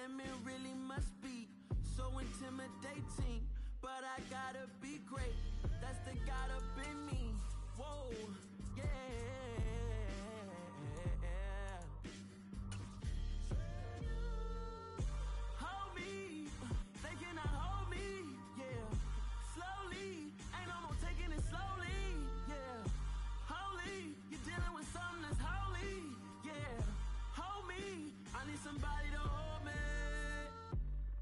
Damn, it really must be so intimidating. But I gotta be great. That's the God up in me. Whoa, yeah. Hold me, they cannot hold me, yeah. Slowly, ain't no more taking it slowly, yeah. Holy, you're dealing with something that's holy, yeah. Hold me, I need somebody to hold me.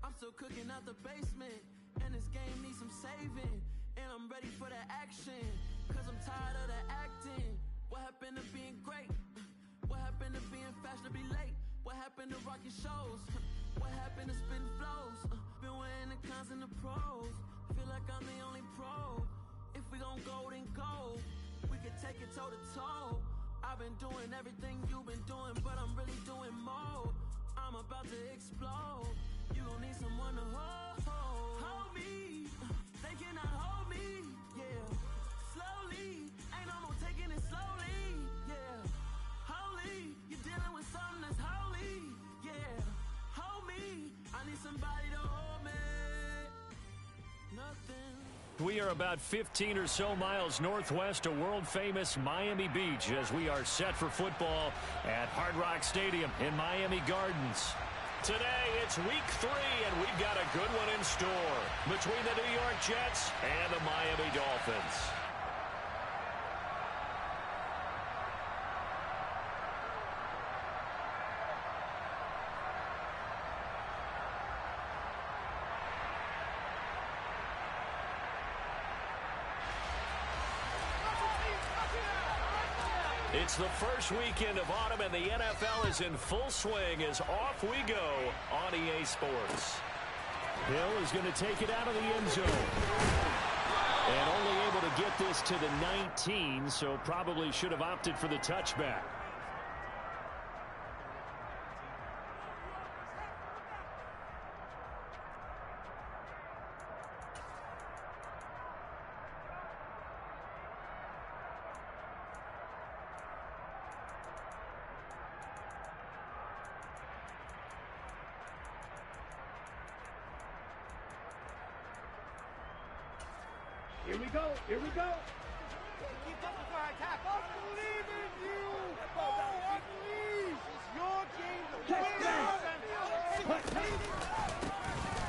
I'm still cooking out the basement, and this game needs some saving. And I'm ready for the action, cause I'm tired of the acting. What happened to being great? What happened to being fashionably late? What happened to rocking shows? What happened to spitting flows? Been wearing the cons and the pros. Feel like I'm the only pro. If we gon' go, then go. We could take it toe to toe. I've been doing everything you've been doing, but I'm really doing more. I'm about to explode. You gon' need someone to hold me. They cannot hold me, yeah. Slowly, ain't no more taking it slowly, yeah. Holy, you're dealing with something that's holy, yeah. Hold me, I need somebody to hold me. Nothing. We are about 15 or so miles northwest of world-famous Miami Beach as we are set for football at Hard Rock Stadium in Miami Gardens. Today, it's week 3, and we've got a good one in store between the New York Jets and the Miami Dolphins. It's the first weekend of autumn, and the NFL is in full swing as off we go on EA Sports. Hill is going to take it out of the end zone. And only able to get this to the 19, so probably should have opted for the touchback. Here we go. Here we go. Keep up with our attack. I believe in you. Oh, I believe. It's your game to win.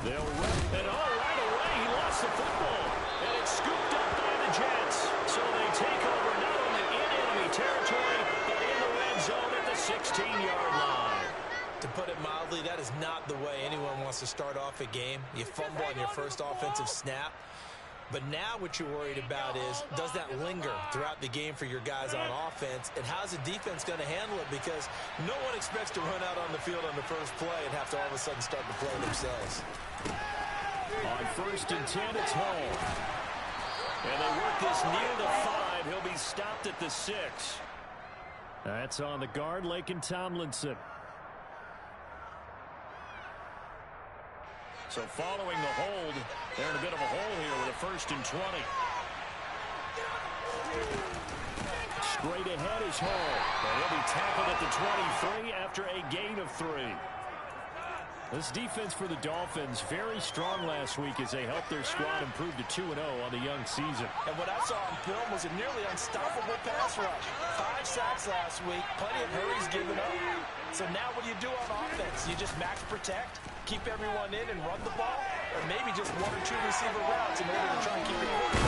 They'll rip it. Oh, right away, he lost the football. And it's scooped up by the Jets. So they take over not only in enemy territory, but in the red zone at the 16-yard line. To put it mildly, that is not the way anyone wants to start off a game. You fumble on your first offensive snap. But now what you're worried about is, does that linger throughout the game for your guys on offense? And how's the defense going to handle it? Because no one expects to run out on the field on the first play and have to all of a sudden start to play themselves. On 1st and 10, it's Hall. And they work this kneel to 5. He'll be stopped at the 6. That's on the guard, Laken Tomlinson. So following the hold, they're in a bit of a hole here with a 1st and 20. Straight ahead is Hall. And he'll be tackled at the 23 after a gain of 3. This defense for the Dolphins, very strong last week as they helped their squad improve to 2-0 on the young season. And what I saw on film was a nearly unstoppable pass rush. 5 sacks last week, plenty of hurries given up. So now what do you do on offense? You just max protect, keep everyone in and run the ball, or maybe just 1 or 2 receiver routes in order to try and keep it moving.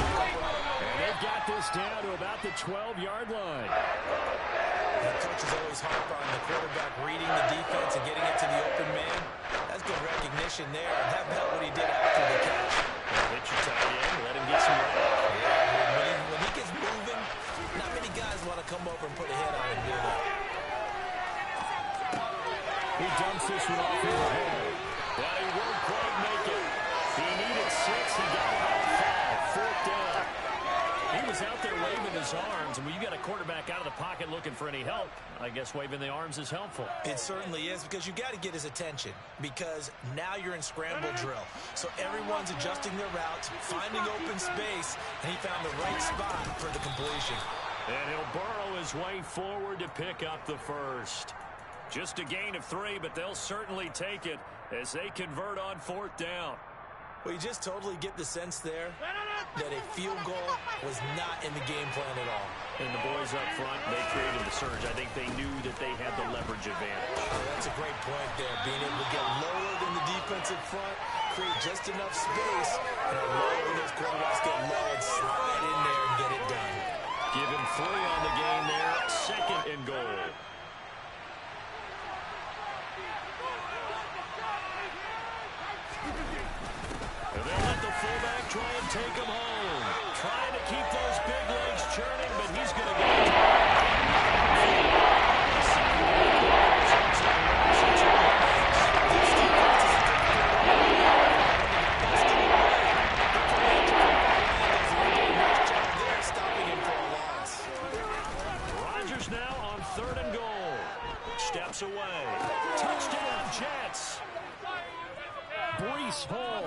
And they've got this down to about the 12-yard line. The coaches always harp on the quarterback reading the defense and getting it to the open man. That's good recognition there. And how about what he did after the catch? Hit your tight end, let him get some rest. Yeah, when he gets moving, not many guys want to come over and put a hit on him, do they? He dumps this one off in the head. But he won't quite make it. He needed 6. He got about 5. 4th down. He was out there waving his arms, and when you got a quarterback out of the pocket looking for any help, I guess waving the arms is helpful. It certainly is, because you got to get his attention, because now you're in scramble drill. So everyone's adjusting their routes, finding open space, and he found the right spot for the completion. And he'll burrow his way forward to pick up the 1st. Just a gain of 3, but they'll certainly take it as they convert on 4th down. Well, you just totally get the sense there that a field goal was not in the game plan at all. And the boys up front, they created the surge. I think they knew that they had the leverage advantage. Oh, that's a great point there. Being able to get lower than the defensive front, create just enough space, and allow those quarterbacks get low and slide in there and get it done. Give him 3 on the game there. 2nd and goal. And they'll let the fullback try and take him home. Trying to keep those big legs churning, but he's going to get it. Rodgers now on 3rd and goal. Steps away. Touchdown, Jets. Breece Hall,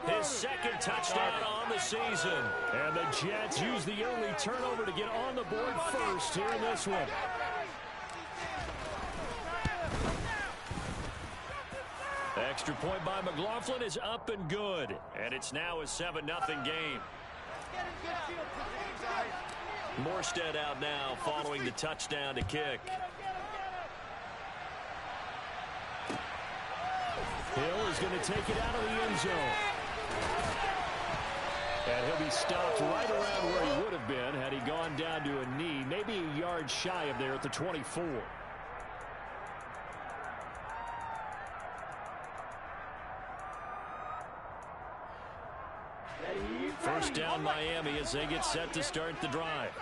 his 2nd touchdown on the season. And the Jets use the early turnover to get on the board first here in this one. Extra point by McLaughlin is up and good. And it's now a 7-0 game. Morstead out now following the touchdown to kick. Hill is going to take it out of the end zone. And he'll be stopped right around where he would have been had he gone down to a knee, maybe a yard shy of there at the 24. First down Miami as they get set to start the drive.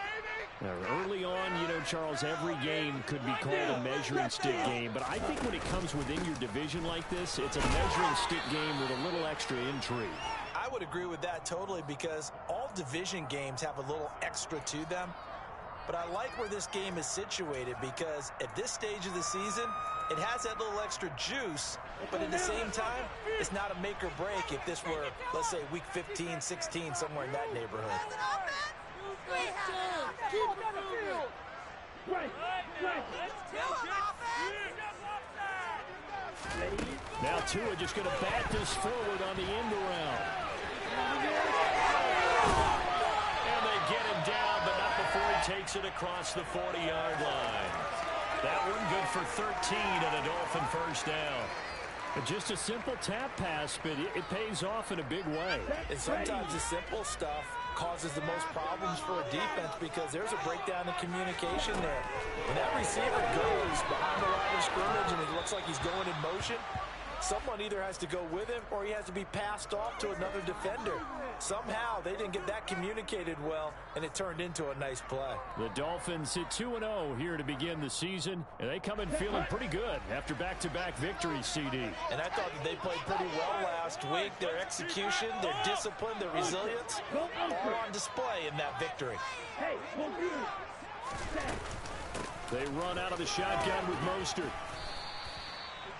Now, early on, you know, Charles, every game could be called a measuring stick game, but I think when it comes within your division like this, it's a measuring stick game with a little extra intrigue. I would agree with that totally because all division games have a little extra to them. But I like where this game is situated because at this stage of the season, it has that little extra juice, but at the same time, it's not a make or break if this were, let's say, week 15, 16, somewhere in that neighborhood. Now Tua just going to bat this forward on the end around. And they get him down, but not before he takes it across the 40-yard line. That one good for 13 and a Dolphin first down. Just a simple tap pass, but it pays off in a big way. And sometimes the simple stuff causes the most problems for a defense because there's a breakdown in communication there. When that receiver goes behind the line of scrimmage and it looks like he's going in motion, someone either has to go with him or he has to be passed off to another defender. Somehow they didn't get that communicated well, and it turned into a nice play. The Dolphins sit 2-0 here to begin the season, and they come in feeling pretty good after back-to-back victories, CD. And I thought that they played pretty well last week. Their execution, their discipline, their resilience, all on display in that victory. They run out of the shotgun with Mostert.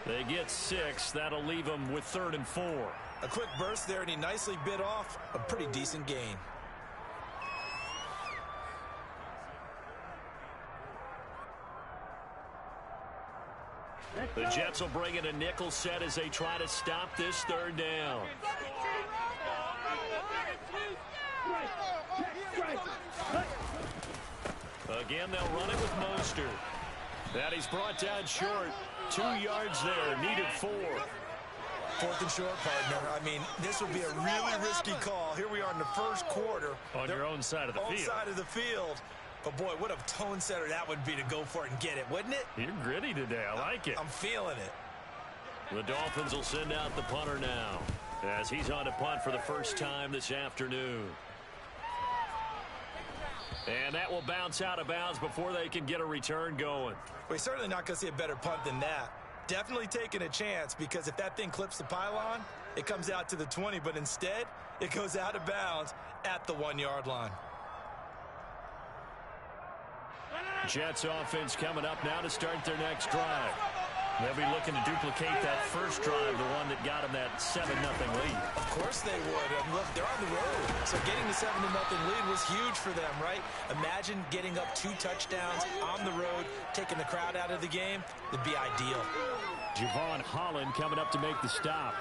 They get 6. That'll leave them with 3rd and 4. A quick burst there, and he nicely bit off a pretty decent gain. The Jets will bring in a nickel set as they try to stop this 3rd down. Again, they'll run it with Mostert. That he's brought down short. 2 yards there, needed 4. 4th and short, partner. I mean, this would be a really risky call. Here we are in the first quarter. On your own side of the field. Side of the field. But, boy, what a tone setter that would be to go for it and get it, wouldn't it? You're gritty today. I like it. I'm feeling it. The Dolphins will send out the punter now as he's on to punt for the first time this afternoon. And that will bounce out of bounds before they can get a return going. We're certainly not going to see a better punt than that. Definitely taking a chance because if that thing clips the pylon, it comes out to the 20, but instead it goes out of bounds at the 1-yard line. Jets offense coming up now to start their next drive. They'll be looking to duplicate that first drive, the one that got them that 7-0 lead. Of course they would. Look, they're on the road. So getting the 7-0 lead was huge for them, right? Imagine getting up 2 touchdowns on the road, taking the crowd out of the game. It'd be ideal. Javon Holland coming up to make the stop.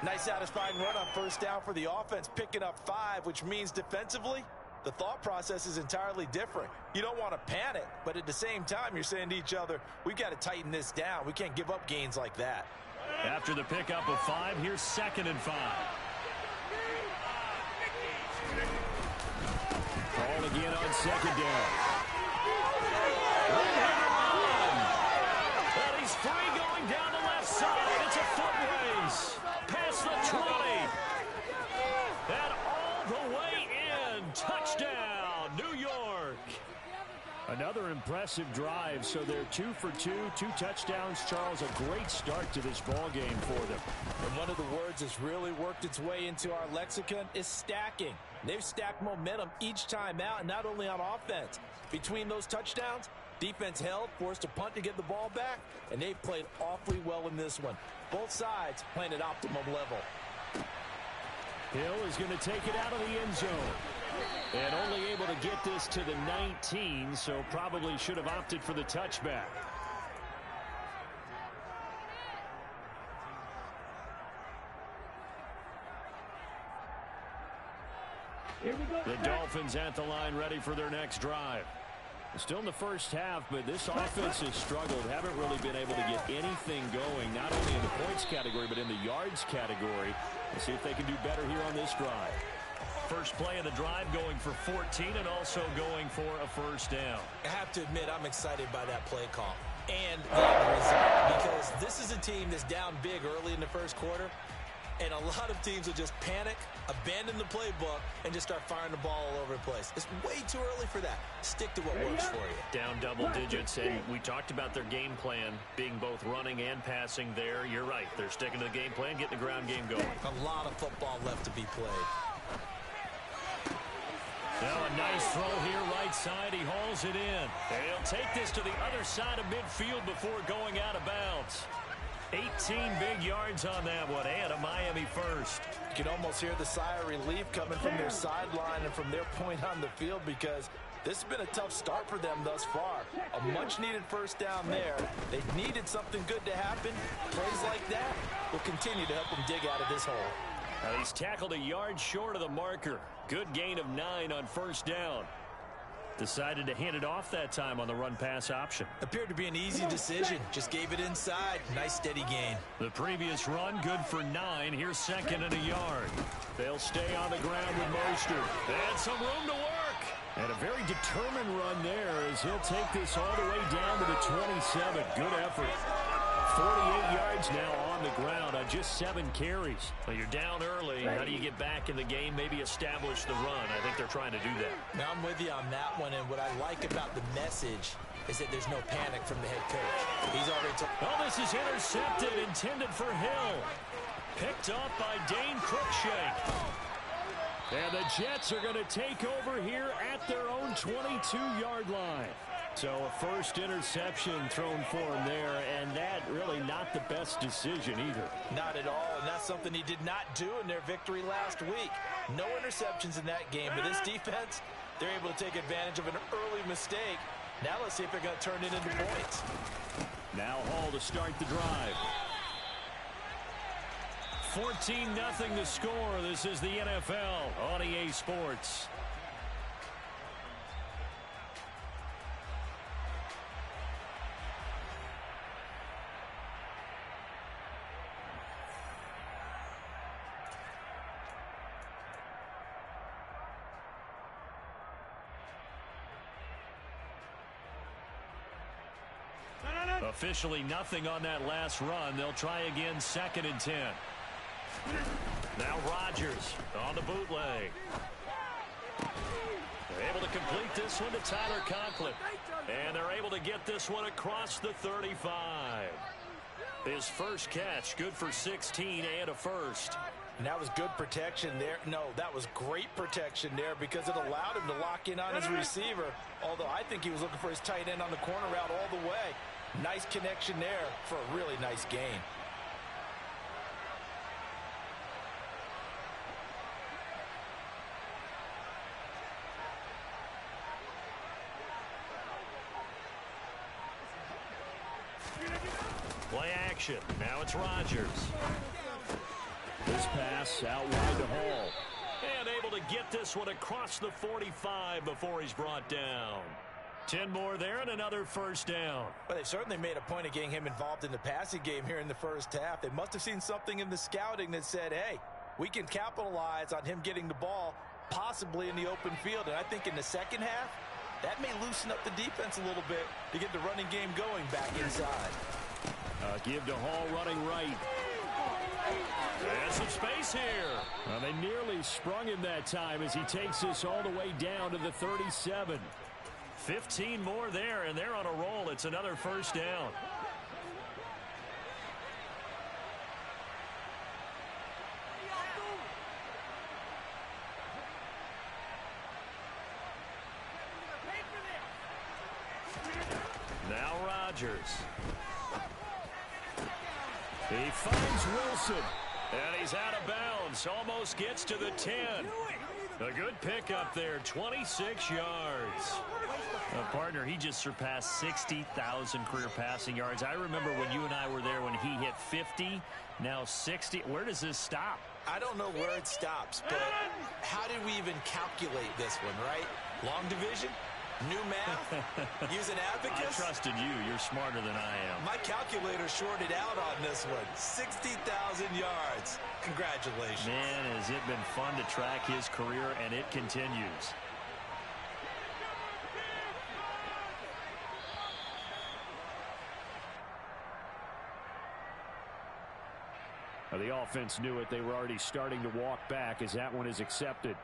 Nice satisfying run on first down for the offense, picking up 5, which means defensively, the thought process is entirely different. You don't want to panic, but at the same time, you're saying to each other, we've got to tighten this down. We can't give up gains like that. After the pickup of 5, here's 2nd and 5. Ball again on 2nd down. But he's free going down the left side. It's a foot race. Past the 20. And all the way in. Touchdown, New York. Another impressive drive, so they're 2 for 2, 2 touchdowns. Charles, a great start to this ball game for them. And one of the words that's really worked its way into our lexicon is stacking. They've stacked momentum each time out, not only on offense. Between those touchdowns, defense held, forced a punt to get the ball back, and they've played awfully well in this one. Both sides playing at optimum level. Hill is going to take it out of the end zone. And only able to get this to the 19, so probably should have opted for the touchback. Here we go. The Dolphins at the line, ready for their next drive. Still in the first half, but this offense has struggled. Haven't really been able to get anything going, not only in the points category, but in the yards category. Let's see if they can do better here on this drive. First play of the drive going for 14 and also going for a first down. I have to admit, I'm excited by that play call and the result, because this is a team that's down big early in the first quarter, and a lot of teams will just panic, abandon the playbook, and just start firing the ball all over the place. It's way too early for that. Stick to what works for you. Down double digits, and we talked about their game plan being both running and passing there. You're right. They're sticking to the game plan, getting the ground game going. A lot of football left to be played. Now a nice throw here, right side. He hauls it in. And he'll take this to the other side of midfield before going out of bounds. 18 big yards on that one, and a Miami first. You can almost hear the sigh of relief coming from their sideline and from their point on the field, because this has been a tough start for them thus far. A much-needed first down there. They needed something good to happen. Plays like that will continue to help them dig out of this hole. Now he's tackled a yard short of the marker. Good gain of 9 on first down. Decided to hand it off that time on the run-pass option. Appeared to be an easy decision. Just gave it inside. Nice steady gain. The previous run good for 9. Here's 2nd and a yard. They'll stay on the ground with Mostert. And some room to work. And a very determined run there as he'll take this all the way down to the 27. Good effort. 48 yards now on the ground on just 7 carries. Well, you're down early. How do you get back in the game? Maybe establish the run. I think they're trying to do that. Now, I'm with you on that one, and what I like about the message is that there's no panic from the head coach. He's already oh, this is intercepted, intended for Hill. Picked up by Dane Cruikshank. And the Jets are going to take over here at their own 22-yard line. So a first interception thrown for him there, and that really not the best decision either. Not at all, and that's something he did not do in their victory last week. No interceptions in that game, but this defense, they're able to take advantage of an early mistake. Now let's see if they're going to turn it into points. Now Hall to start the drive. 14-0 the score. This is the NFL on EA Sports. Officially nothing on that last run. They'll try again, 2nd and 10. Now Rodgers on the bootleg. They're able to complete this one to Tyler Conklin. And they're able to get this one across the 35. His first catch, good for 16 and a first. And that was good protection there. No, that was great protection there because it allowed him to lock in on his receiver. Although I think he was looking for his tight end on the corner route all the way. Nice connection there for a really nice gain. Play action. Now it's Rodgers. This pass out wide to Hall. And able to get this one across the 45 before he's brought down. 10 more there and another first down. But they've certainly made a point of getting him involved in the passing game here in the first half. They must have seen something in the scouting that said, hey, we can capitalize on him getting the ball possibly in the open field. And I think in the second half, that may loosen up the defense a little bit to get the running game going back inside. Give to Hall running right. And some space here. Well, they nearly sprung him that time as he takes this all the way down to the 37. 15 more there, and they're on a roll. It's another first down. Now Rodgers. He finds Wilson, and he's out of bounds. Almost gets to the 10. A good pickup there, 26 yards. Partner, he just surpassed 60,000 career passing yards. I remember when you and I were there when he hit 50, now 60. Where does this stop? I don't know where it stops, but how did we even calculate this one, right? Long division? New math? Use an abacus? I trusted you. You're smarter than I am. My calculator shorted out on this one. 60,000 yards. Congratulations. Man, has it been fun to track his career, and it continues. Now, the offense knew it. They were already starting to walk back as that one is accepted.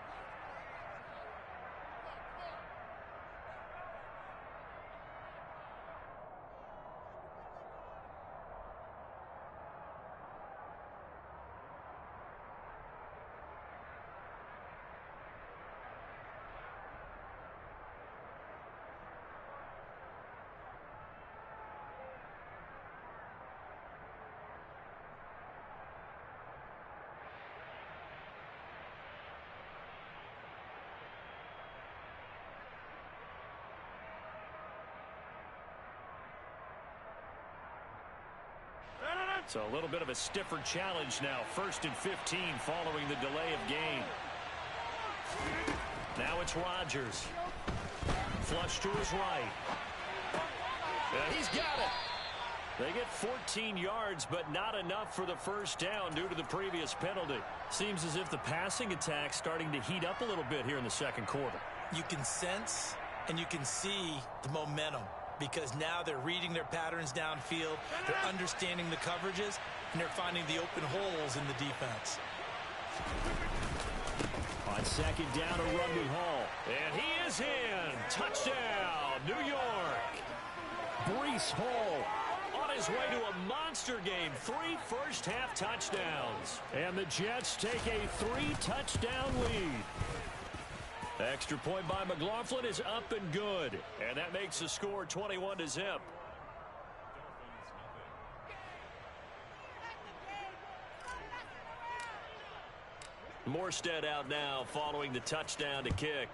So a little bit of a stiffer challenge now. 1st and 15 following the delay of game. Now it's Rodgers. Flush to his right. And he's got it. They get 14 yards, but not enough for the first down due to the previous penalty. Seems as if the passing attack's starting to heat up a little bit here in the second quarter. You can sense and you can see the momentum, because now they're reading their patterns downfield, they're understanding the coverages, and they're finding the open holes in the defense. On second down, a run with Hall. And he is in. Touchdown, New York. Breece Hall on his way to a monster game. 3 first-half touchdowns. And the Jets take a 3-touchdown lead. Extra point by McLaughlin is up and good. And that makes the score 21-0. Morstead out now following the touchdown to kick.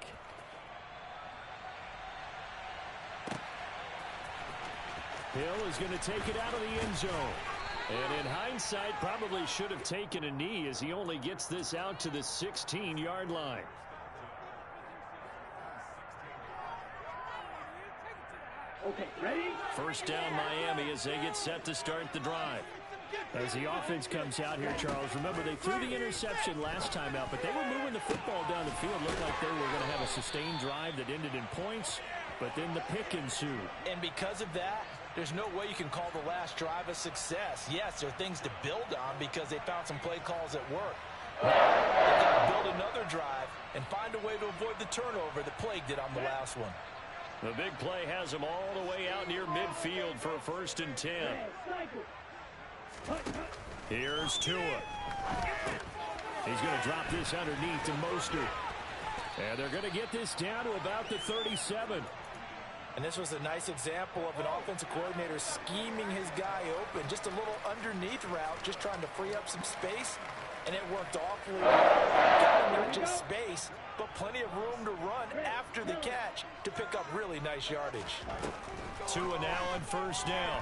Hill is going to take it out of the end zone. And in hindsight, probably should have taken a knee as he only gets this out to the 16-yard line. Okay, ready? First down Miami as they get set to start the drive. As the offense comes out here, Charles, remember they threw the interception last time out, but they were moving the football down the field. Looked like they were going to have a sustained drive that ended in points, but then the pick ensued. And because of that, there's no way you can call the last drive a success. Yes, there are things to build on because they found some play calls that work. They've got to build another drive and find a way to avoid the turnover that plagued it on the last one. The big play has them all the way out near midfield for a 1st and 10. Here's Tua. He's going to drop this underneath to Mostert. And they're going to get this down to about the 37. And this was a nice example of an offensive coordinator scheming his guy open. Just a little underneath route, just trying to free up some space. And it worked awfully well. Got him not just space, but plenty of room to run after the catch to pick up really nice yardage. Tua now on first down.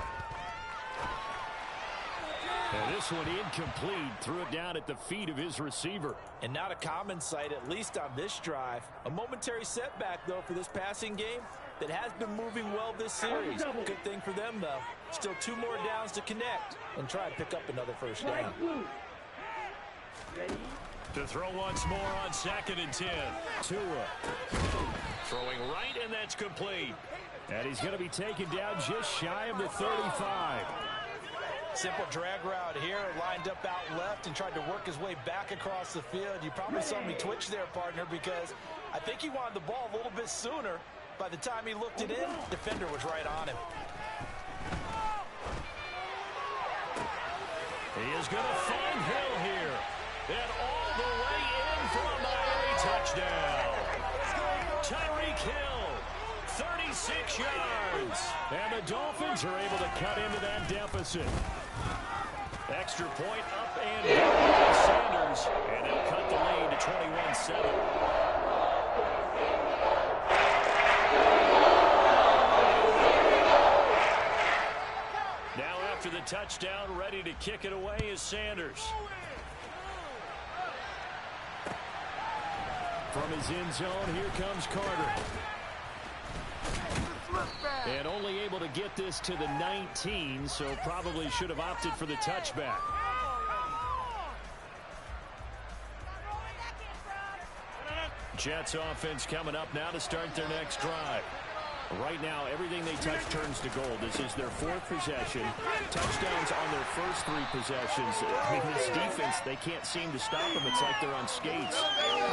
And this one incomplete. Threw it down at the feet of his receiver. And not a common sight, at least on this drive. A momentary setback, though, for this passing game that has been moving well this series. Good thing for them, though. Still 2 more downs to connect and try and pick up another first down. To throw once more on 2nd and 10. Tua throwing right, and that's complete. And he's going to be taken down just shy of the 35. Simple drag route here, lined up out left and tried to work his way back across the field. You probably saw me twitch there, partner, because I think he wanted the ball a little bit sooner. By the time he looked it in, defender was right on him. He is going to find Hill here. And all the way in for a Miami touchdown. Tyreek Hill, 36 yards. And the Dolphins are able to cut into that deficit. Extra point up and down by Sanders. And they'll cut the lead to 21-7. After the touchdown, ready to kick it away is Sanders. From his end zone, here comes Carter. And only able to get this to the 19, so probably should have opted for the touchback. Jets offense coming up now to start their next drive. Right now, everything they touch turns to gold. This is their 4th possession. Touchdowns on their first 3 possessions. I mean, this defense, they can't seem to stop them. It's like they're on skates.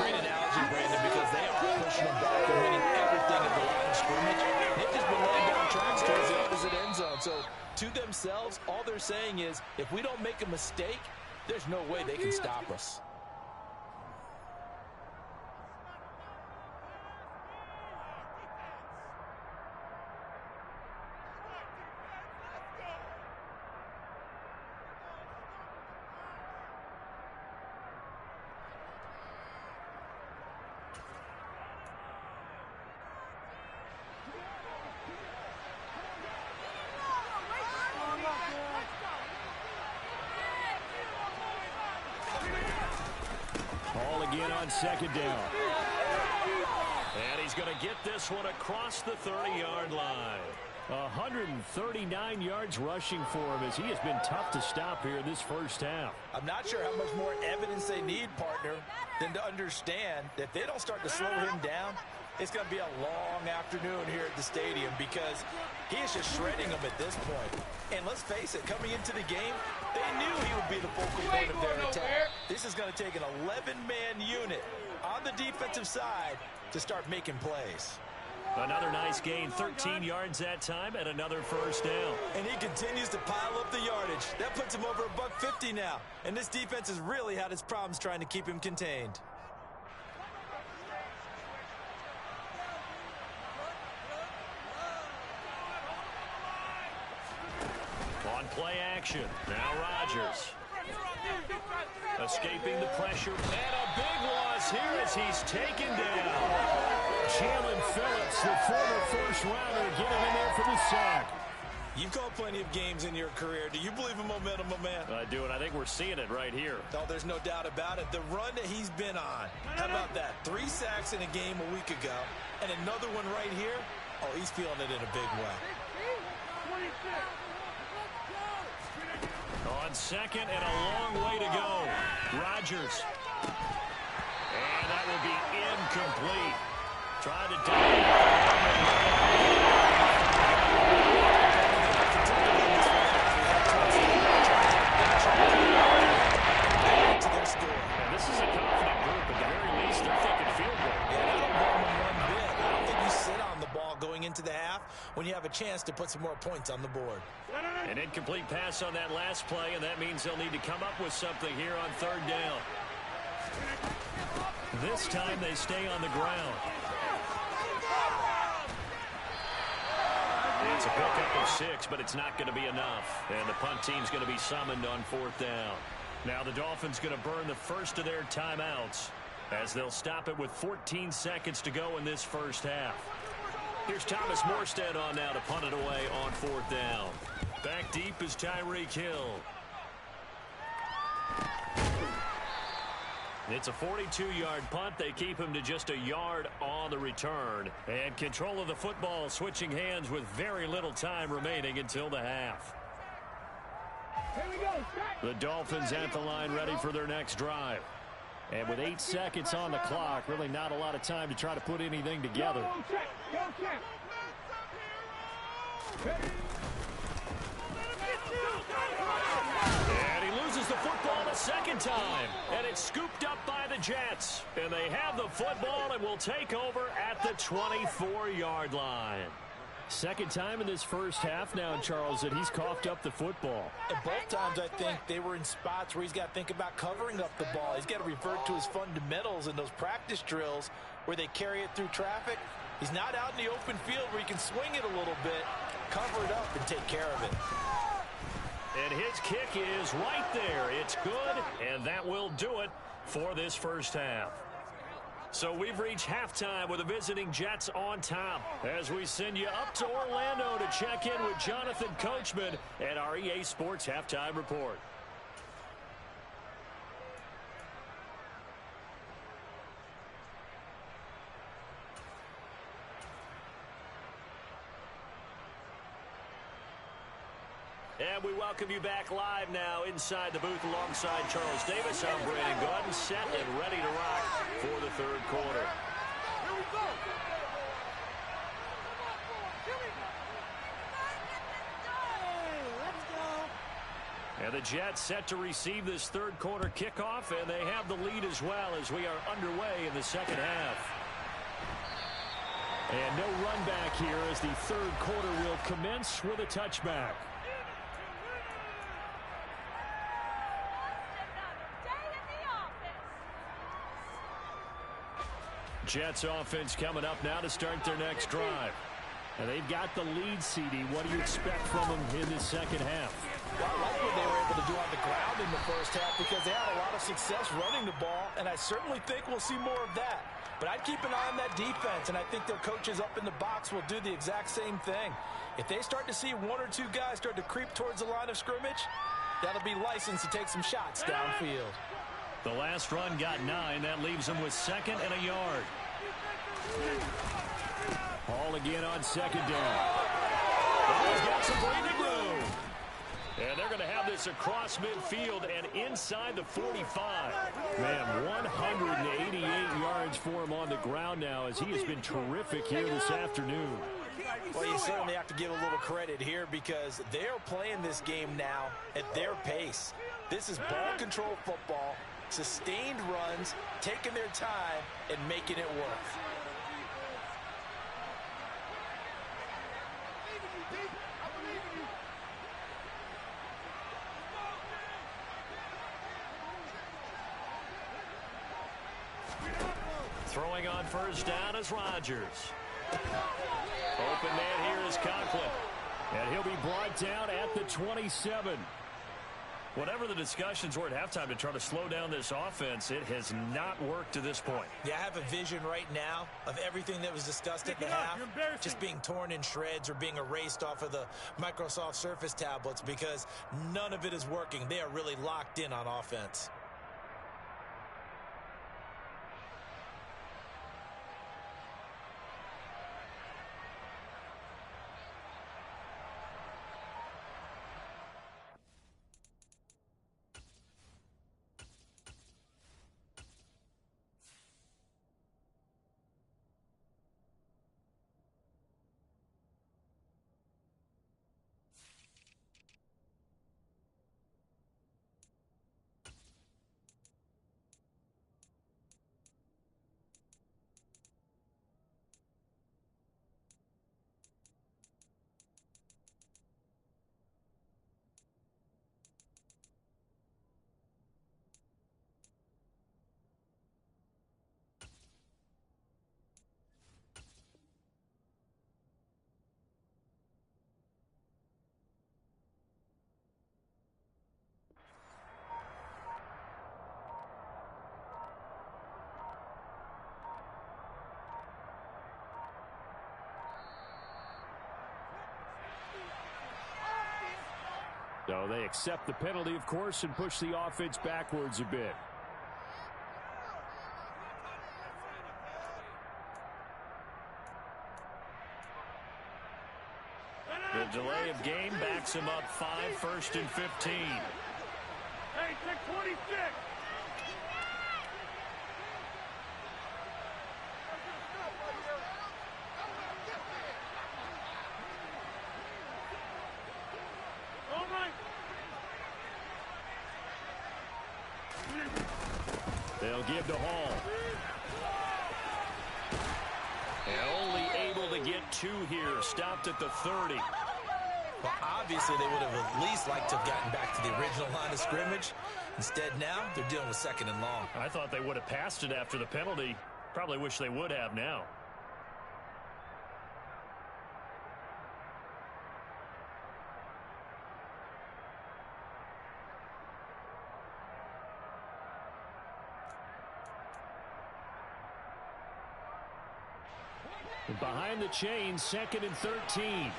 Great analogy, Brandon, because they are pushing them back and winning everything at the line of scrimmage. They've just been laying down tracks towards the opposite end zone. So, to themselves, all they're saying is, if we don't make a mistake, there's no way they can stop us. On 2nd down. And he's going to get this one across the 30-yard line. 139 yards rushing for him as he has been tough to stop here in this first half. I'm not sure how much more evidence they need, partner, than to understand that if they don't start to slow him down, it's going to be a long afternoon here at the stadium because he is just shredding them at this point. And let's face it, coming into the game, they knew he would be the focal point of their attack. This is going to take an 11-man unit on the defensive side to start making plays. Another nice gain, 13 yards that time, and another first down. And he continues to pile up the yardage. That puts him over $150 now. And this defense has really had its problems trying to keep him contained. On play action, now Rodgers. Escaping the pressure, and a big loss here as he's taken down. Jalen Phillips, the former first-rounder, getting in there for the sack. You've called plenty of games in your career. Do you believe in momentum, my man? I do, and I think we're seeing it right here. Oh, there's no doubt about it. The run that he's been on. How about that? 3 sacks in a game a week ago, and another one right here. Oh, he's feeling it in a big way. On 2nd and a long way to go. Rodgers. And that will be incomplete. Trying to And this is a confident group. At the very least, they're thinking field goal. Yeah, I don't blame them one bit. I don't think you sit on the ball going into the half when you have a chance to put some more points on the board. An incomplete pass on that last play, and that means they'll need to come up with something here on 3rd down. This time they stay on the ground. It's a pickup of 6, but it's not going to be enough. And the punt team's going to be summoned on 4th down. Now the Dolphins going to burn the first of their timeouts as they'll stop it with 14 seconds to go in this first half. Here's Thomas Morstead on now to punt it away on 4th down. Back deep is Tyreek Hill. It's a 42-yard punt. They keep him to just a yard on the return. And control of the football switching hands with very little time remaining until the half. Here we go. The Dolphins at the line ready for their next drive. And with 8 seconds on the clock, really not a lot of time to try to put anything together. Go check. Go check. And he loses the football a second time. And it's scooped up by the Jets. And they have the football and will take over at the 24-yard line. Second time in this first half now, Charles, that he's coughed up the football. And both times, I think, they were in spots where he's got to think about covering up the ball. He's got to revert to his fundamentals in those practice drills where they carry it through traffic. He's not out in the open field where he can swing it a little bit, cover it up, and take care of it. And his kick is right there. It's good, and that will do it for this first half. So we've reached halftime with the visiting Jets on top as we send you up to Orlando to check in with Jonathan Coachman at our EA Sports Halftime Report. And we welcome you back live now inside the booth alongside Charles Davis. I'm Brandon Gordon, set and ready to rock for the third quarter. Here we go. Let's go. And the Jets set to receive this third quarter kickoff, and they have the lead as well as we are underway in the second half. And no run back here as the third quarter will commence with a touchback. Jets offense coming up now to start their next drive. And they've got the lead, CD. What do you expect from them in the second half? Well, I like what they were able to do on the ground in the first half because they had a lot of success running the ball, and I certainly think we'll see more of that. But I'd keep an eye on that defense, and I think their coaches up in the box will do the exact same thing. If they start to see one or two guys start to creep towards the line of scrimmage, that'll be licensed to take some shots downfield. The last run got 9. That leaves them with second and a yard. Hall again on second down. He's got some breathing room. And they're going to have this across midfield and inside the 45. Man, 188 yards for him on the ground now as he has been terrific here this afternoon. Well, you certainly have to give a little credit here because they're playing this game now at their pace. This is ball control football, sustained runs, taking their time, and making it work. Throwing on first down is Rodgers. Open man here is Conklin. And he'll be brought down at the 27. Whatever the discussions were at halftime to try to slow down this offense, it has not worked to this point. Yeah, I have a vision right now of everything that was discussed at the half just being torn in shreds or being erased off of the Microsoft Surface tablets because none of it is working. They are really locked in on offense. So they accept the penalty, of course, and push the offense backwards a bit. The delay of game backs him up 5, 1st and 15. Hey, take 26. All right. They'll give to Hall. And only able to get 2 here. Stopped at the 30. Well, obviously, they would have at least liked to have gotten back to the original line of scrimmage. Instead, now, they're dealing with 2nd and long. I thought they would have passed it after the penalty. Probably wish they would have now. Behind the chain, 2nd and 13.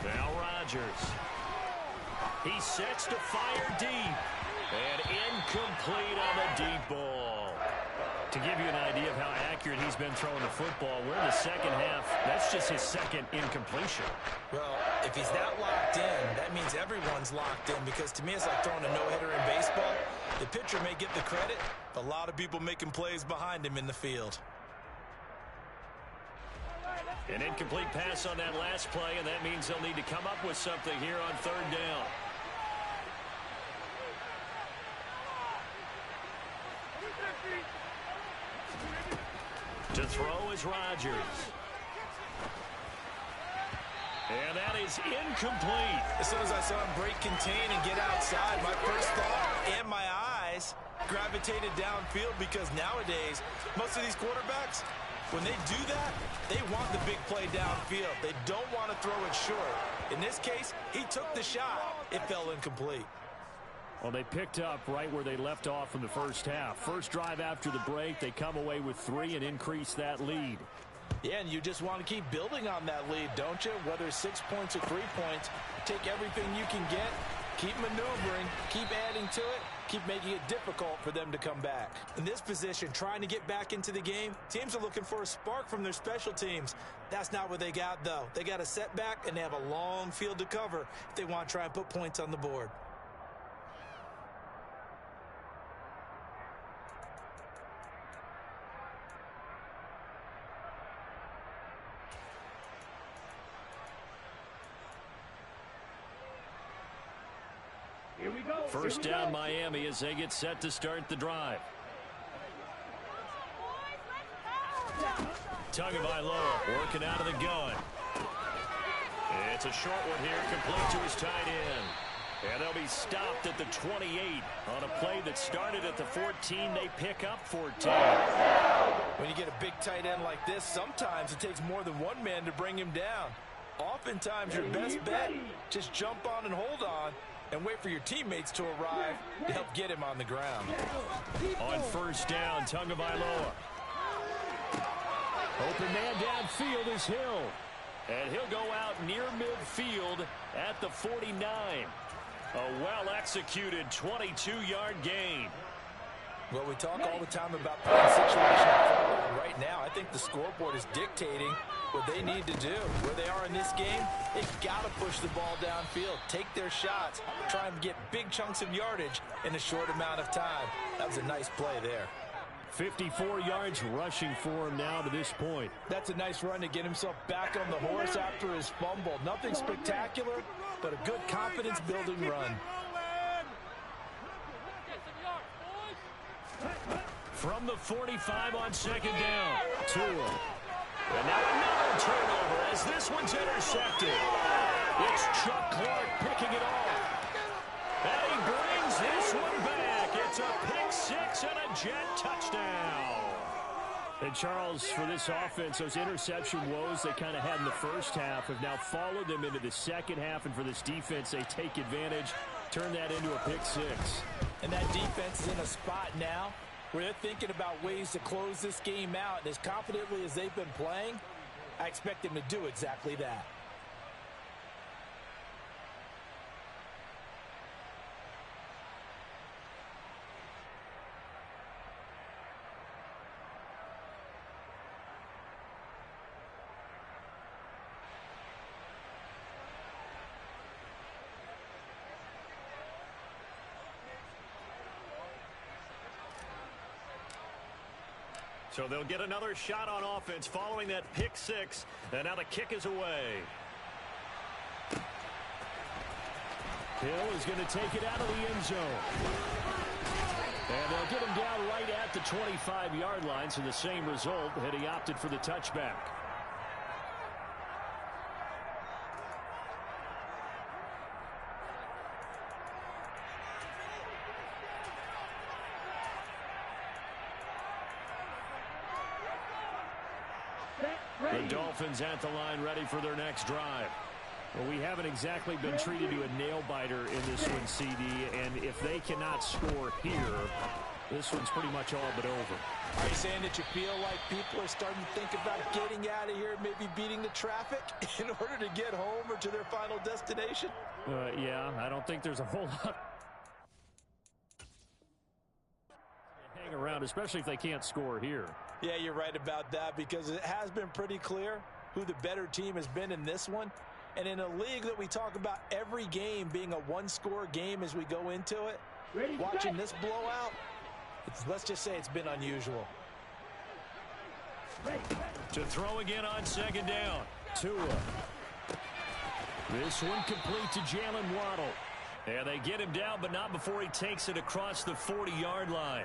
Now Rodgers. He sets to fire deep. And incomplete on the deep ball. To give you an idea of how accurate he's been throwing the football, we're in the 2nd half. That's just his 2nd incompletion. Well, if he's that locked in, that means everyone's locked in, because to me it's like throwing a no-hitter in baseball. The pitcher may get the credit, but a lot of people making plays behind him in the field. An incomplete pass on that last play, and that means they'll need to come up with something here on 3rd down. To throw is Rodgers. And that is incomplete. As soon as I saw him break contain and get outside, my first thought and my eyes gravitated downfield, because nowadays, most of these quarterbacks, when they do that, they want the big play downfield. They don't want to throw it short. In this case, he took the shot. It fell incomplete. Well, they picked up right where they left off in the 1st half. First drive after the break, they come away with 3 and increase that lead. Yeah, and you just want to keep building on that lead, don't you? Whether 6 points or 3 points, take everything you can get, keep maneuvering, keep adding to it, keep making it difficult for them to come back. In this position, trying to get back into the game, teams are looking for a spark from their special teams. That's not what they got, though. They got a setback, and they have a long field to cover if they want to try and put points on the board. Here we go. First down, Miami, as they get set to start the drive. Tagovailoa working out of the gun. It's a short one here, complete to his tight end. And they'll be stopped at the 28 on a play that started at the 14. They pick up 14. When you get a big tight end like this, sometimes it takes more than one man to bring him down. Oftentimes, your best bet, just jump on and hold on and wait for your teammates to arrive to help get him on the ground. On first down, Tagovailoa. Open man downfield is Hill. And he'll go out near midfield at the 49. A well-executed 22-yard gain. Well, we talk all the time about playing situational. Right now, I think the scoreboard is dictating what they need to do. Where they are in this game, they've got to push the ball downfield, take their shots, try and get big chunks of yardage in a short amount of time. That was a nice play there. 54 yards rushing for him now to this point. That's a nice run to get himself back on the horse after his fumble. Nothing spectacular, but a good confidence-building run. From the 45 on second down. Tua. And now another turnover as this one's intercepted. It's Chuck Clark picking it off. And he brings this one back. It's a pick six and a jet touchdown. And Charles, for this offense, those interception woes they kind of had in the first half have now followed them into the second half. And for this defense, they take advantage, turn that into a pick six. And that defense is in a spot now where they're thinking about ways to close this game out. And as confidently as they've been playing, I expect them to do exactly that. So they'll get another shot on offense following that pick six. And now the kick is away. Hill is going to take it out of the end zone. And they'll get him down right at the 25-yard line. So the same result had he opted for the touchback. The Dolphins at the line ready for their next drive. Well, we haven't exactly been treated to a nail-biter in this one, CD, and if they cannot score here, this one's pretty much all but over. Are you saying that you feel like people are starting to think about getting out of here, maybe beating the traffic in order to get home or to their final destination? Yeah, I don't think there's a whole lot to hang around, especially if they can't score here. Yeah, you're right about that, because it has been pretty clear who the better team has been in this one. And in a league that we talk about every game being a one-score game as we go into it, watching this blowout, let's just say it's been unusual. To throw again on second down. Tua. This one complete to Jalen Waddle. And they get him down, but not before he takes it across the 40-yard line.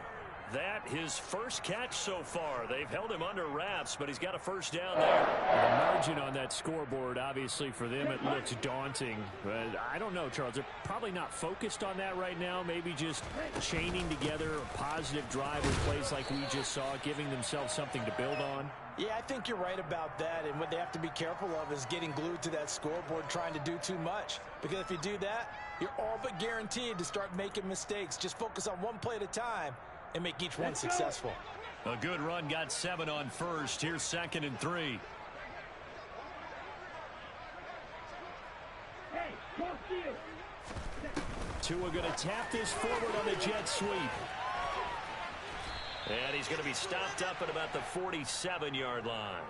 That his first catch so far. They've held him under wraps, but he's got a first down there. The margin on that scoreboard, obviously, for them, it looks daunting. But I don't know, Charles. They're probably not focused on that right now. Maybe just chaining together a positive drive with plays like we just saw, giving themselves something to build on. Yeah, I think you're right about that. And what they have to be careful of is getting glued to that scoreboard, trying to do too much. Because if you do that, you're all but guaranteed to start making mistakes. Just focus on one play at a time and make each one successful. A good run, got 7 on first. Here's 2nd and 3. Tua going to tap this forward on the jet sweep. And he's going to be stopped up at about the 47-yard line.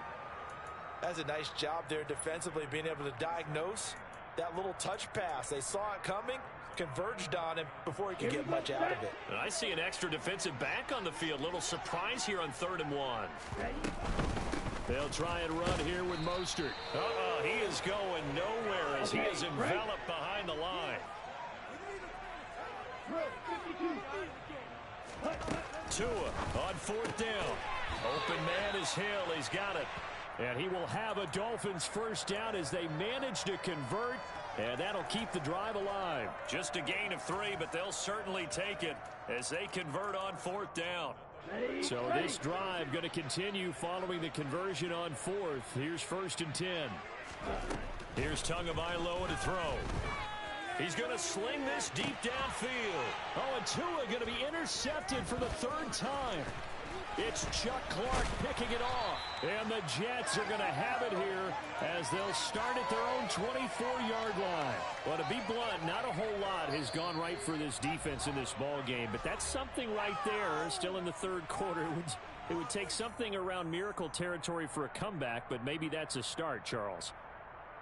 That's a nice job there defensively, being able to diagnose that little touch pass. They saw it coming, converged on him before he could get much out of it. And I see an extra defensive back on the field. Little surprise here on 3rd and 1. They'll try and run here with Mostert. He is going nowhere as he is enveloped behind the line. Tua on 4th down. Open man is Hill. He's got it. And he will have a Dolphins first down as they manage to convert. And that'll keep the drive alive. Just a gain of 3, but they'll certainly take it as they convert on 4th down. So this drive going to continue following the conversion on 4th. Here's 1st and 10. Here's Tagovailoa to throw. He's going to sling this deep downfield. Oh, and Tua going to be intercepted for the 3rd time. It's Chuck Clark picking it off. And the Jets are going to have it here as they'll start at their own 24-yard line. Well, to be blunt, not a whole lot has gone right for this defense in this ball game, but that's something right there still in the 3rd quarter. It would take something around miracle territory for a comeback, but maybe that's a start, Charles.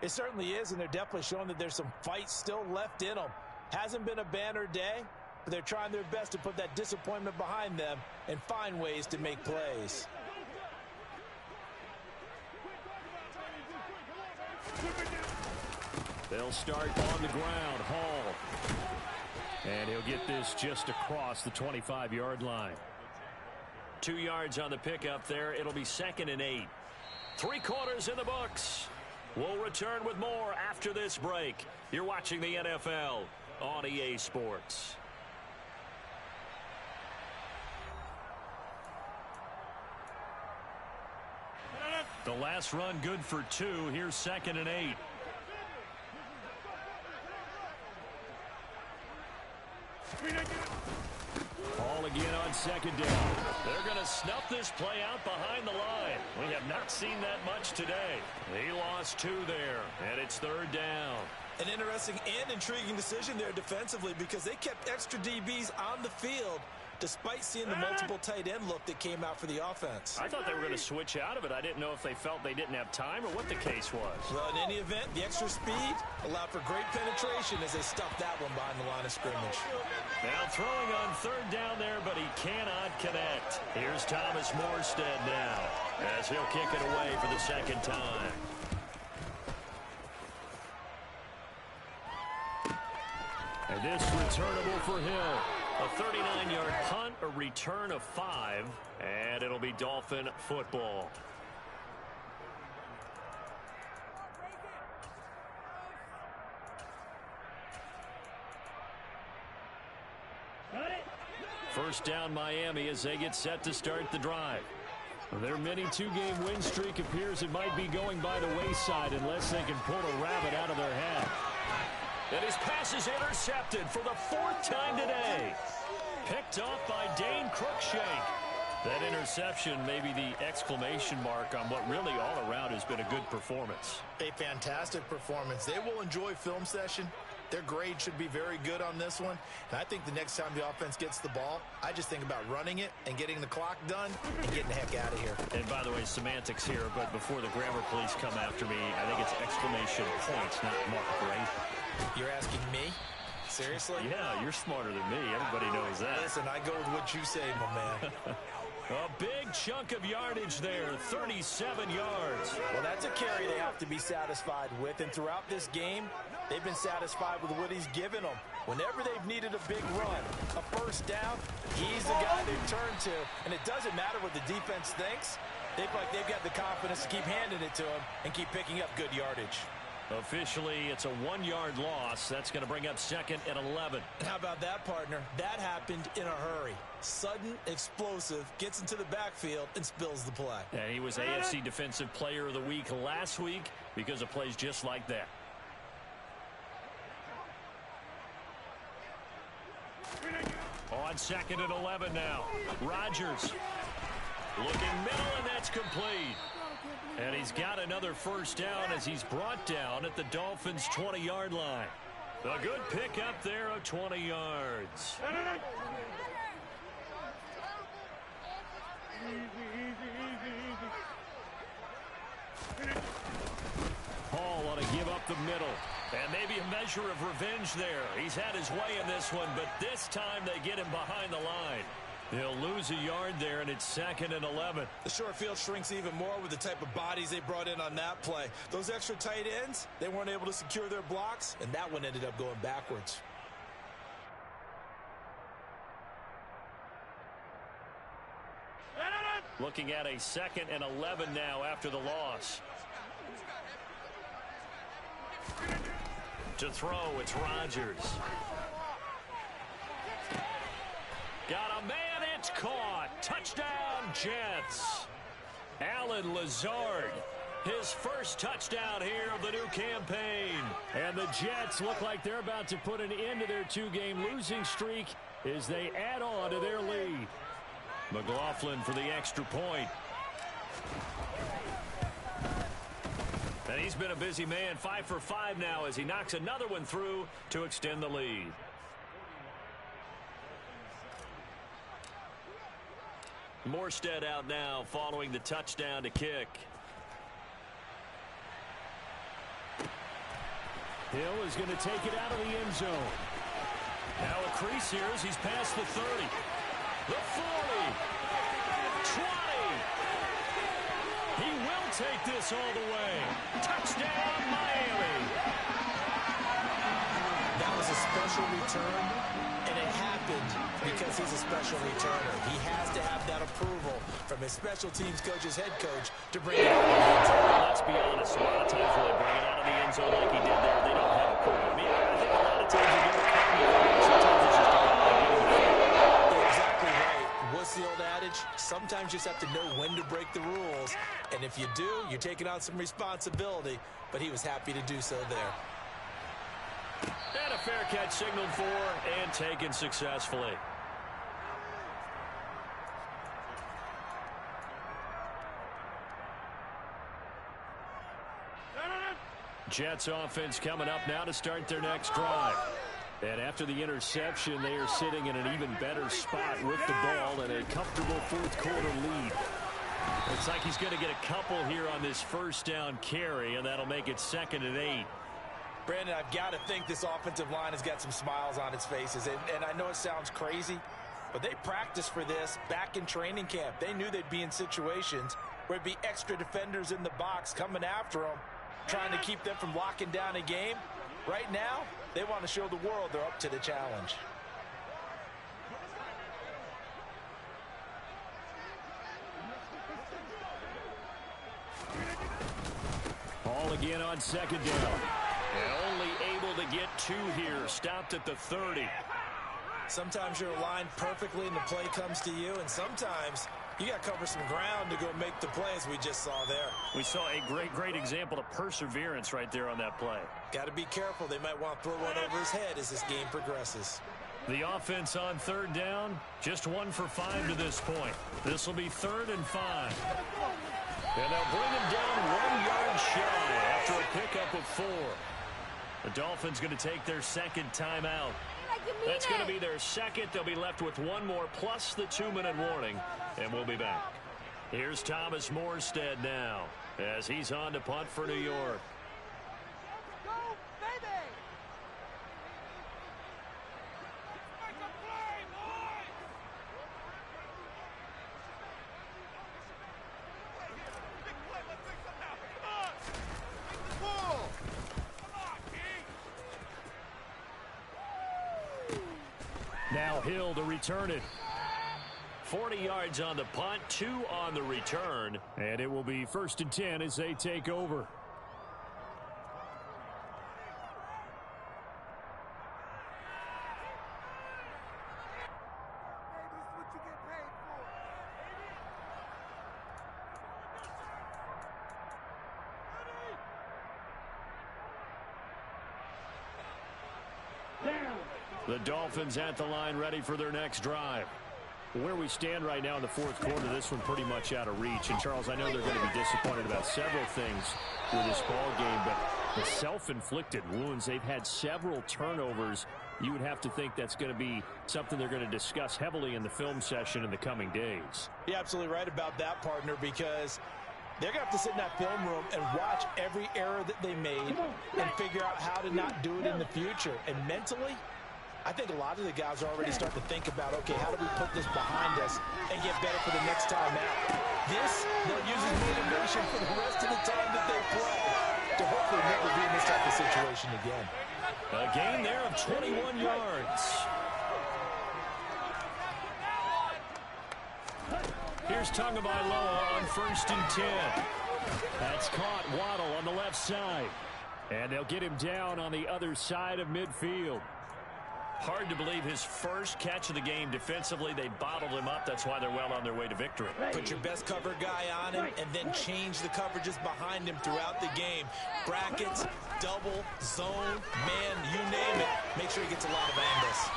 It certainly is, and they're definitely showing that there's some fight still left in them. Hasn't been a banner day, but they're trying their best to put that disappointment behind them and find ways to make plays. They'll start on the ground. Hall. And he'll get this just across the 25-yard line. 2 yards on the pickup there. It'll be 2nd and 8. 3 quarters in the books. We'll return with more after this break. You're watching the NFL on EA Sports. The last run good for 2. Here's 2nd and 8. Ball again on second down. They're going to snuff this play out behind the line. We have not seen that much today. He lost 2 there, and it's third down. An interesting and intriguing decision there defensively because they kept extra DBs on the field despite seeing the multiple tight end look that came out for the offense. I thought they were going to switch out of it. I didn't know if they felt they didn't have time or what the case was. Well, in any event, the extra speed allowed for great penetration as they stuffed that one behind the line of scrimmage. Now throwing on third down there, but he cannot connect. Here's Thomas Morstead now as he'll kick it away for the second time. And this returnable for Hill. A 39-yard punt, a return of 5, and it'll be Dolphin football. First down Miami as they get set to start the drive. Their mini 2-game win streak appears it might be going by the wayside unless they can pull a rabbit out of their hat. And his pass is intercepted for the 4th time today. Picked off by Dane Cruikshank. That interception may be the exclamation mark on what really all around has been a good performance. A fantastic performance. They will enjoy film session. Their grade should be very good on this one. And I think the next time the offense gets the ball, I just think about running it and getting the clock done and getting the heck out of here. And by the way, semantics here, but before the grammar police come after me, I think it's exclamation points, not mark, right? You're asking me? Seriously? Yeah, you're smarter than me. Everybody knows that. Listen, I go with what you say, my man. A big chunk of yardage there, 37 yards. Well, that's a carry they have to be satisfied with. And throughout this game, they've been satisfied with what he's given them. Whenever they've needed a big run, a first down, he's the guy they turn to. And it doesn't matter what the defense thinks. They feel like they've got the confidence to keep handing it to him and keep picking up good yardage. Officially, it's a 1-yard loss. That's going to bring up 2nd and 11. How about that, partner? That happened in a hurry. Sudden, explosive, gets into the backfield, and spills the play. And he was AFC Defensive Player of the Week last week because of plays just like that. On 2nd and 11 now. Rodgers looking middle, and that's complete. And he's got another first down as he's brought down at the Dolphins' 20-yard line. A good pick up there of 20 yards. Hall ought to give up the middle. And maybe a measure of revenge there. He's had his way in this one, but this time they get him behind the line. They'll lose a yard there, and it's 2nd and 11. The short field shrinks even more with the type of bodies they brought in on that play. Those extra tight ends, they weren't able to secure their blocks, and that one ended up going backwards. Looking at a 2nd and 11 now after the loss. To throw, it's Rodgers. Got a man, it's caught. Touchdown, Jets. Alan Lazard, his first touchdown here of the new campaign. And the Jets look like they're about to put an end to their 2-game losing streak as they add on to their lead. McLaughlin for the extra point. And he's been a busy man, 5 for 5 now as he knocks another one through to extend the lead. Morstead out now following the touchdown to kick. Hill is going to take it out of the end zone. Now a crease here as he's past the 30. The 40. 20. He will take this all the way. Touchdown, Miami. That was a special return, and it happened because he's a special returner. He has to have that approval from his special teams coach's head coach to bring it out of the end zone. Let's be honest, a lot of times when they bring it out of the end zone like he did there, they don't have approval. I mean, I think a lot of times you get a copy of it. Sometimes it's just a guy getting the field. You're exactly right. What's the old adage? Sometimes you just have to know when to break the rules. And if you do, you're taking on some responsibility. But he was happy to do so there. And a fair catch signaled for and taken successfully. Jets offense coming up now to start their next drive. And after the interception, they are sitting in an even better spot with the ball and a comfortable fourth-quarter lead. Looks like he's going to get a couple here on this first down carry, and that'll make it 2nd and 8. Brandon, I've got to think this offensive line has got some smiles on its faces. And I know it sounds crazy, but they practiced for this back in training camp. They knew they'd be in situations where it'd be extra defenders in the box coming after them, trying to keep them from locking down a game. Right now, they want to show the world they're up to the challenge. Ball again on 2nd down. And only able to get 2 here. Stopped at the 30. Sometimes you're aligned perfectly and the play comes to you, and sometimes you got to cover some ground to go make the play, as we just saw there. We saw a great example of perseverance right there on that play. Got to be careful. They might want to throw one over his head as this game progresses. The offense on 3rd down, just 1 for 5 to this point. This will be 3rd and 5. And they'll bring him down 1 yard shy after a pickup of 4. The Dolphins going to take their 2nd timeout. That's going to be their 2nd. They'll be left with 1 more plus the 2-minute warning, and we'll be back. Here's Thomas Morstead now as he's on to punt for New York. Go, baby! Make a play, boys! Big play, let's make something happen. Come on! Make the ball! Come on, King! Now Hill to return it. 40 yards on the punt, 2 on the return, and it will be 1st and 10 as they take over. The Dolphins at the line ready for their next drive. Where we stand right now in the 4th quarter, this one pretty much out of reach. And, Charles, I know they're going to be disappointed about several things with this ball game, but the self-inflicted wounds, they've had several turnovers. You would have to think that's going to be something they're going to discuss heavily in the film session in the coming days. You're absolutely right about that, partner, because they're going to have to sit in that film room and watch every error that they made and figure out how to not do it in the future. And mentally, I think a lot of the guys are already starting to think about, okay, how do we put this behind us and get better for the next time out? This, they'll use as motivation for the rest of the time that they play to hopefully never be in this type of situation again. A gain there of 21 yards. Here's Tagovailoa on 1st and 10. That's caught. Waddle on the left side. And they'll get him down on the other side of midfield. Hard to believe his first catch of the game defensively. They bottled him up. That's why they're well on their way to victory. Put your best cover guy on him and then change the coverages behind him throughout the game. Brackets, double, zone, man, you name it. Make sure he gets a lot of angles.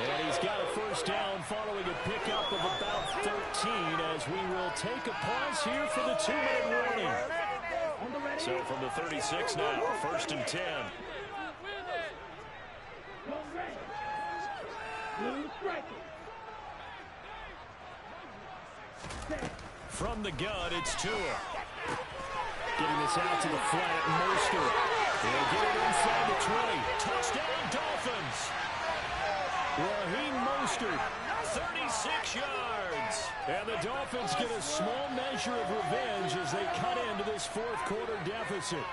And he's got a first down following a pickup of about 13 as we will take a pause here for the 2-minute warning. So from the 36 now, 1st and 10. From the gun, it's Tua. Getting this out to the flat, Mostert. They'll get it inside the 20. Touchdown, Dolphins. Raheem Mostert, 36 yards. And the Dolphins get a small measure of revenge as they cut into this 4th quarter deficit.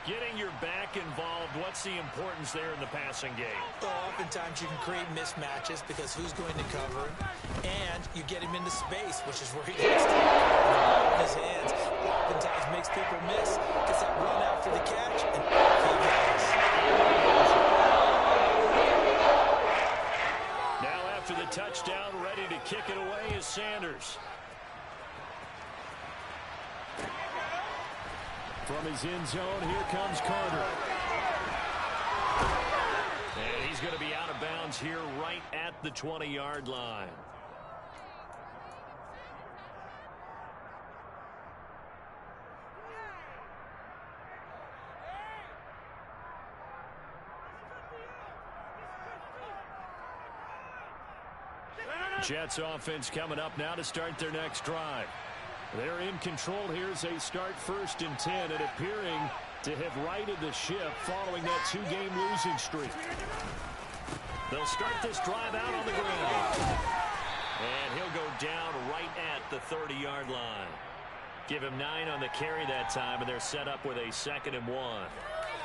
Getting your back involved, what's the importance there in the passing game? Well, oftentimes you can create mismatches because who's going to cover him, and you get him into space, which is where he gets the ball in his hands. Oftentimes makes people miss, gets that run after the catch, and off he goes. Now after the touchdown, ready to kick it away is Sanders. From his end zone, here comes Carter. And he's going to be out of bounds here right at the 20-yard line. Jets offense coming up now to start their next drive. They're in control here as they start 1st and 10 and appearing to have righted the ship following that 2-game losing streak. They'll start this drive out on the ground. And he'll go down right at the 30-yard line. Give him 9 on the carry that time, and they're set up with a 2nd and 1.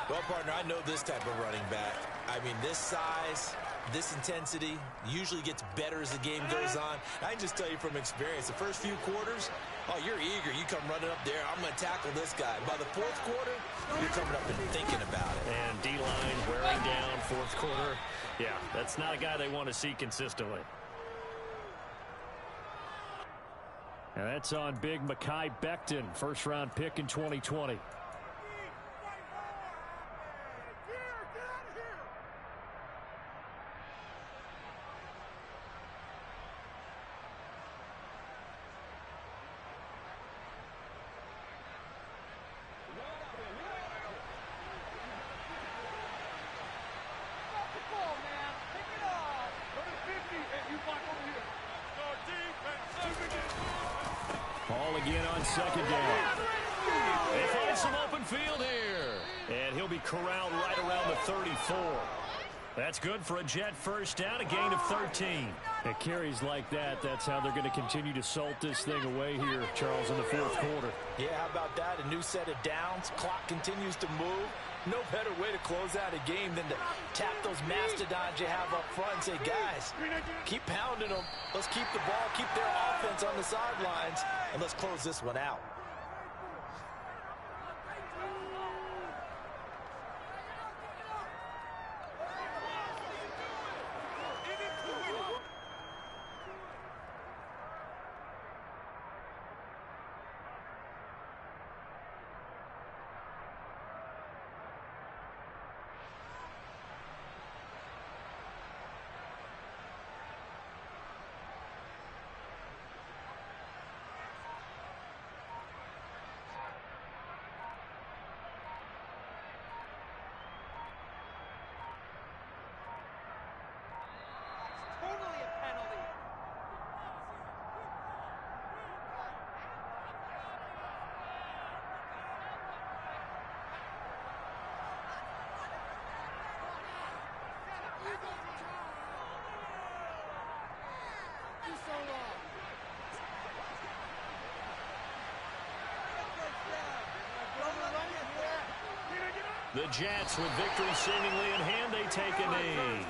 Well, partner, I know this type of running back. I mean, this size, this intensity usually gets better as the game goes on. I can just tell you from experience, the first few quarters, oh, you're eager. You come running up there, I'm going to tackle this guy. By the 4th quarter, you're coming up and thinking about it. And D-line wearing down 4th quarter. Yeah, that's not a guy they want to see consistently. And that's on big Mekhi Becton, 1st-round pick in 2020. Ball again on 2nd down. They find some open field here. And he'll be corralled right around the 34. That's good for a Jet 1st down, a gain of 13. At carries like that, that's how they're going to continue to salt this thing away here, Charles, in the 4th quarter. Yeah, how about that? A new set of downs. Clock continues to move. No better way to close out a game than to tap those mastodons you have up front and say, guys, keep pounding them. Let's keep the ball, keep their offense on the sidelines, and let's close this one out. The Jets, with victory seemingly in hand, they take a knee.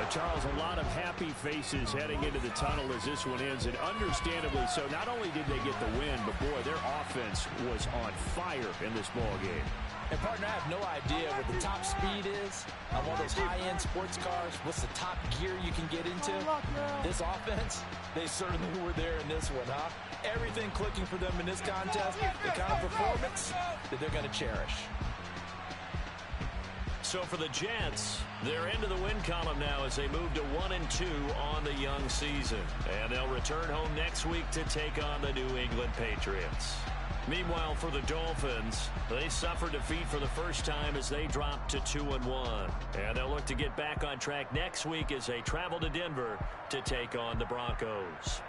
Charles, a lot of happy faces heading into the tunnel as this one ends, and understandably so. Not only did they get the win, but boy, their offense was on fire in this ball game. And partner, I have no idea what the top speed is on one of those high-end sports cars. What's the top gear you can get into? This offense, they certainly were there in this one, huh? Everything clicking for them in this contest, the kind of performance that they're going to cherish. So for the Jets, they're into the win column now as they move to 1-2 on the young season. And they'll return home next week to take on the New England Patriots. Meanwhile, for the Dolphins, they suffered defeat for the first time as they dropped to 2-1. And they'll look to get back on track next week as they travel to Denver to take on the Broncos.